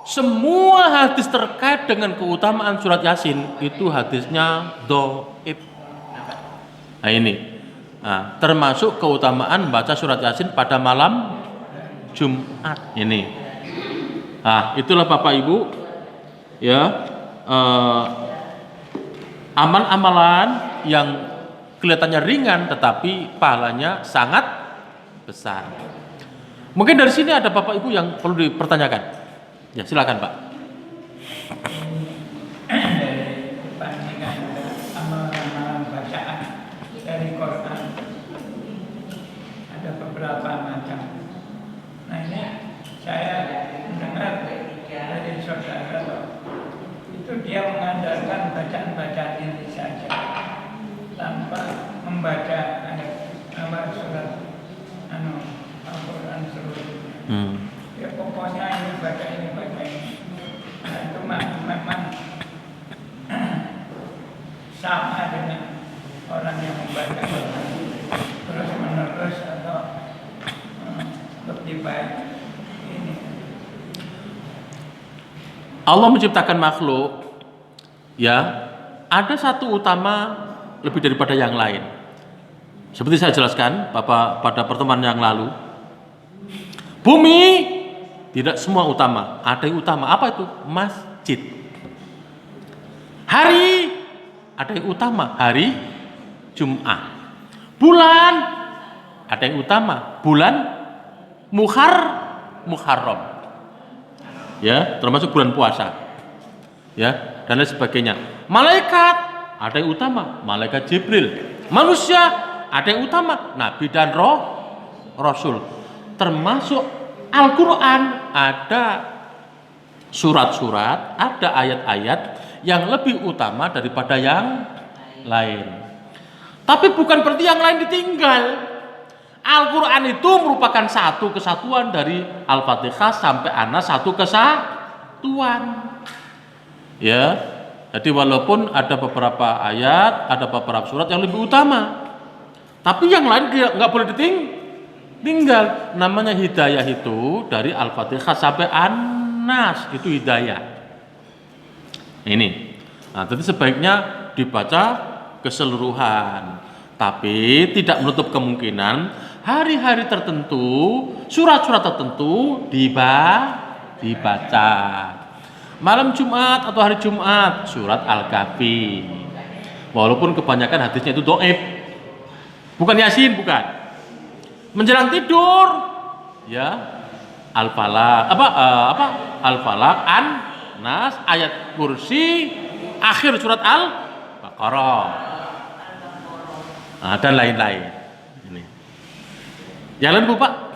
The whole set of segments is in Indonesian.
Semua hadis terkait dengan keutamaan surat Yasin itu hadisnya dhaif. Nah ini, termasuk keutamaan baca surat Yasin pada malam Jumat ini. Itulah Bapak Ibu, ya, amal-amalan yang kelihatannya ringan tetapi pahalanya sangat besar. Mungkin dari sini ada Bapak Ibu yang perlu dipertanyakan. Ya, silakan Pak. Dari perbandingan amalan bacaan dari Quran ada beberapa macam. Nah ini saya mendengar dari saudara itu dia mengandalkan bacaan-bacaan ini saja tanpa membaca surat Al-Quran seluruhnya. Ya pokoknya ini baca ini. Nah itu memang sama dengan orang yang membaca terus menerus atau lebih baik ini. Allah menciptakan makhluk, ya, ada satu utama lebih daripada yang lain. Seperti saya jelaskan Bapak pada pertemuan yang lalu, bumi tidak semua utama, ada yang utama. Apa itu? Masjid. Hari, ada yang utama, hari Jumat. Bulan, ada yang utama, bulan Muharram. Ya, termasuk bulan puasa. Ya, dan lain sebagainya. Malaikat, ada yang utama, malaikat Jibril. Manusia, ada yang utama, nabi dan rasul. Termasuk Al-Quran, ada surat-surat, ada ayat-ayat yang lebih utama daripada yang lain. Tapi bukan berarti yang lain ditinggal. Al-Quran itu merupakan satu kesatuan dari Al-Fatihah sampai An-Nas, satu kesatuan. Ya, jadi walaupun ada beberapa ayat, ada beberapa surat yang lebih utama, tapi yang lain nggak boleh tinggal. Namanya hidayah itu dari Al-Fatihah sampai An-Nas, itu hidayah. Ini. Nah, jadi sebaiknya dibaca keseluruhan. Tapi tidak menutup kemungkinan hari-hari tertentu, surat-surat tertentu dibaca. Malam Jumat atau hari Jumat, surat Al-Kahfi. Walaupun kebanyakan hadisnya itu dhaif. Bukan Yasin, bukan. Menjelang tidur, ya, Al-Falaq, Al-Falaq, An-Nas, ayat kursi, akhir surat Al-Baqarah. Dan lain-lain. Ini. Yang lain Bu Pak?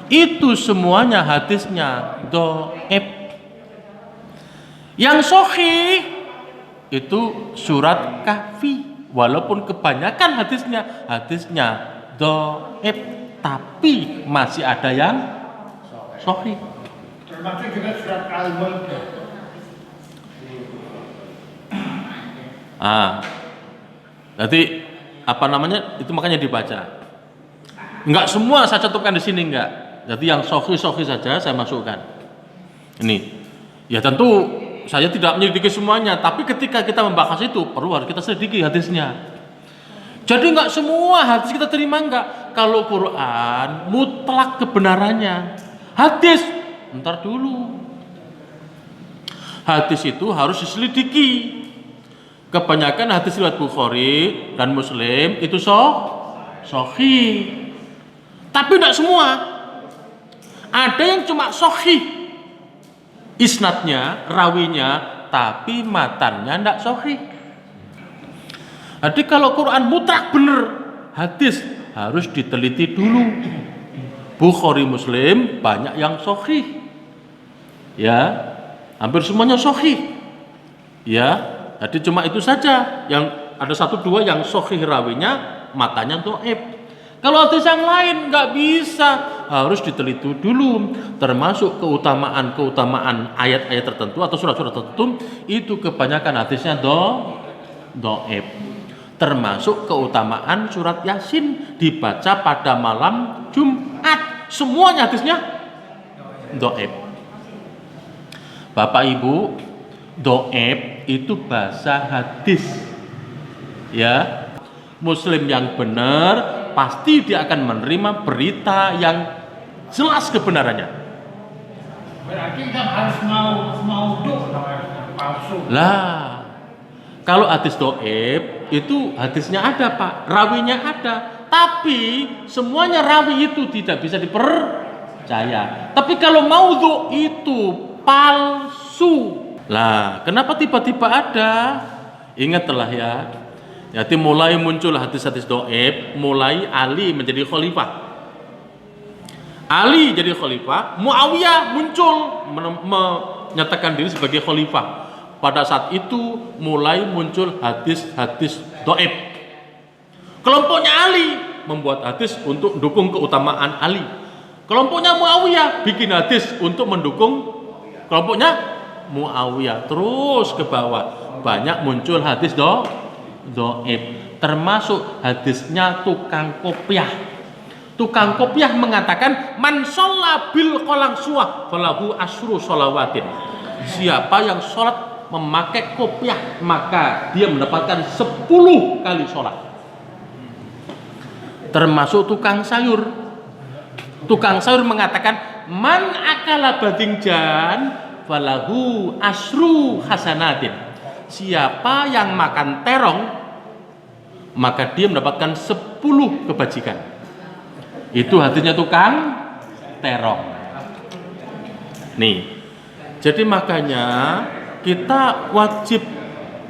Itu semuanya hadisnya dhaif. Yang sahih itu surat Kahfi, walaupun kebanyakan hadisnya dhaif, tapi masih ada yang sahih. Termasuk juga surat Al-Maidah. Jadi itu makanya dibaca. Enggak semua saya cantumkan di sini, enggak. Jadi yang sahih saja saya masukkan. Ini. Ya tentu saya tidak menyelidiki semuanya, tapi ketika kita membahas itu harus kita selidiki hadisnya. Jadi enggak semua hadis kita terima, enggak. Kalau Quran mutlak kebenarannya. Hadis ntar dulu. Hadis itu harus diselidiki. Kebanyakan hadis riwayat Bukhari dan Muslim itu sahih. Tapi tidak semua. Ada yang cuma sahih isnadnya, rawinya, tapi matannya tidak sahih. Jadi kalau Quran mutlak benar, hadis harus diteliti dulu. Bukhari Muslim banyak yang sahih. Ya, hampir semuanya sahih. Ya, jadi cuma itu saja yang ada 1-2 yang sahih rawinya, matanya dhaif. Kalau hadis yang lain nggak bisa, harus diteliti dulu, termasuk keutamaan ayat-ayat tertentu atau surat-surat tertentu itu kebanyakan hadisnya dhaif. Termasuk keutamaan surat Yasin dibaca pada malam Jumat, semuanya hadisnya dhaif. Bapak Ibu, dhaif itu bahasa hadis. Ya. Muslim yang benar pasti dia akan menerima berita yang jelas kebenarannya. Berarti kan harus mau palsu. Lah, kalau hadis dhaif itu hadisnya ada Pak, rawinya ada, tapi semuanya rawi itu tidak bisa dipercaya. Tapi kalau maudhu itu palsu. Lah, kenapa tiba-tiba ada? Ingatlah ya. Jadi mulai muncul hadis-hadis dhaif, mulai Ali menjadi khalifah. Ali jadi khalifah, Muawiyah muncul menyatakan diri sebagai khalifah. Pada saat itu mulai muncul hadis-hadis dhaif. Kelompoknya Ali membuat hadis untuk mendukung keutamaan Ali. Kelompoknya Muawiyah bikin hadis untuk mendukung kelompoknya Muawiyah. Terus ke bawah banyak muncul hadis dhaif, termasuk hadisnya tukang kopiah. Tukang kopiah mengatakan man sholla bil qalansuah falahu asyru sholawatin. Siapa yang sholat memakai kopiah maka dia mendapatkan 10 kali sholat. Termasuk tukang sayur. Tukang sayur mengatakan man akala badingjan falahu asyru hasanatin. Siapa yang makan terong maka dia mendapatkan 10 kebajikan. Itu hadisnya tukang terong. Nih. Jadi makanya kita wajib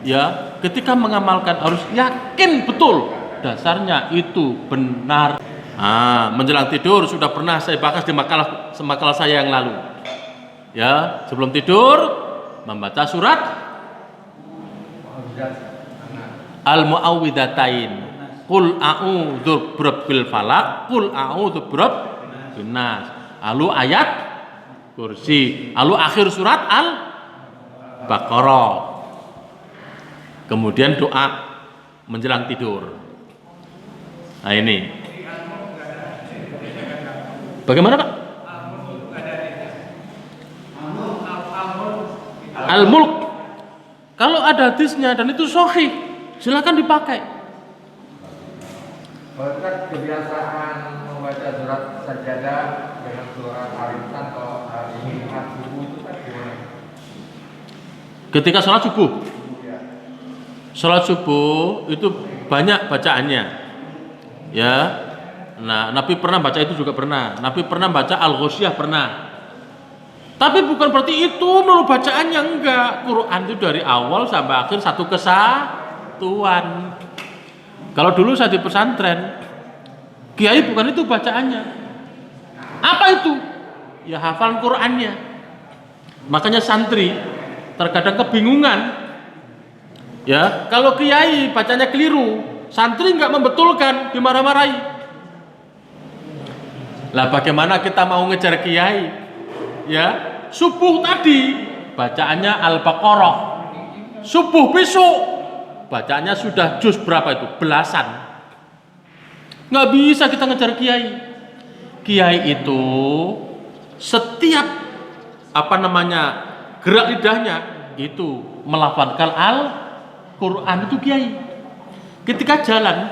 ya ketika mengamalkan harus yakin betul dasarnya itu benar. Menjelang tidur sudah pernah saya bahas di makalah saya yang lalu. Ya, sebelum tidur membaca surat Al-Mu'awwidhatain. Qul a'udzu birabbil falaq, qul a'udzu birabbin nas. Lalu ayat kursi, lalu akhir surat Al-Baqarah. Kemudian doa menjelang tidur. Nah ini. Bagaimana Pak? Al-Mulk. Kalau ada hadisnya dan itu sahih, silakan dipakai. Berkat kebiasaan membaca surat sajadah dengan surat Al-Insan atau Al-Insan subuh itu kan gimana? Ketika sholat subuh, sholat subuh itu banyak bacaannya, ya. Nah, Nabi pernah baca itu juga pernah. Nabi pernah baca Al-Ghosyiyah pernah. Tapi bukan berarti itu melulu bacaannya, enggak. Quran itu dari awal sampai akhir satu kesatuan. Kalau dulu saya di pesantren, kiai bukan itu bacaannya. Apa itu? Ya hafal Qurannya. Makanya santri terkadang kebingungan. Ya, kalau kiai bacanya keliru, santri enggak membetulkan, dimarah-marahi. Lah bagaimana kita mau ngejar kiai? Ya, subuh tadi bacaannya Al-Baqarah. Subuh besok bacaannya sudah juz berapa itu? Belasan. Nggak bisa kita ngejar kiai. Kiai itu setiap gerak lidahnya itu melafalkan Al-Quran, itu kiai. Ketika jalan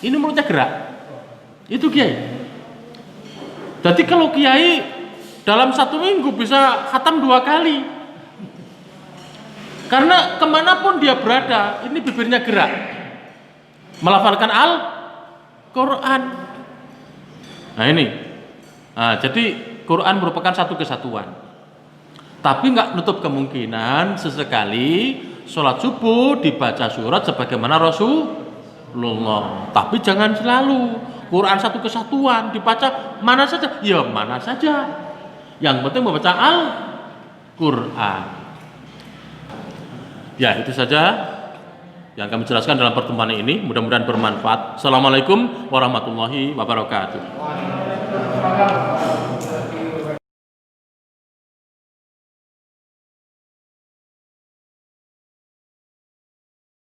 ini mulutnya gerak, itu kiai. Jadi kalau kiai dalam 1 minggu bisa khatam 2 kali. Karena kemanapun dia berada, ini bibirnya gerak melafalkan Al-Quran. Nah ini, jadi Quran merupakan satu kesatuan. Tapi nggak nutup kemungkinan sesekali sholat subuh dibaca surat sebagaimana Rasulullah. Tapi jangan selalu. Quran satu kesatuan dibaca mana saja, ya mana saja. Yang penting membaca Al-Quran. Ya itu saja. yang kami jelaskan dalam pertemuan ini. Mudah-mudahan bermanfaat. Assalamualaikum warahmatullahi wabarakatuh.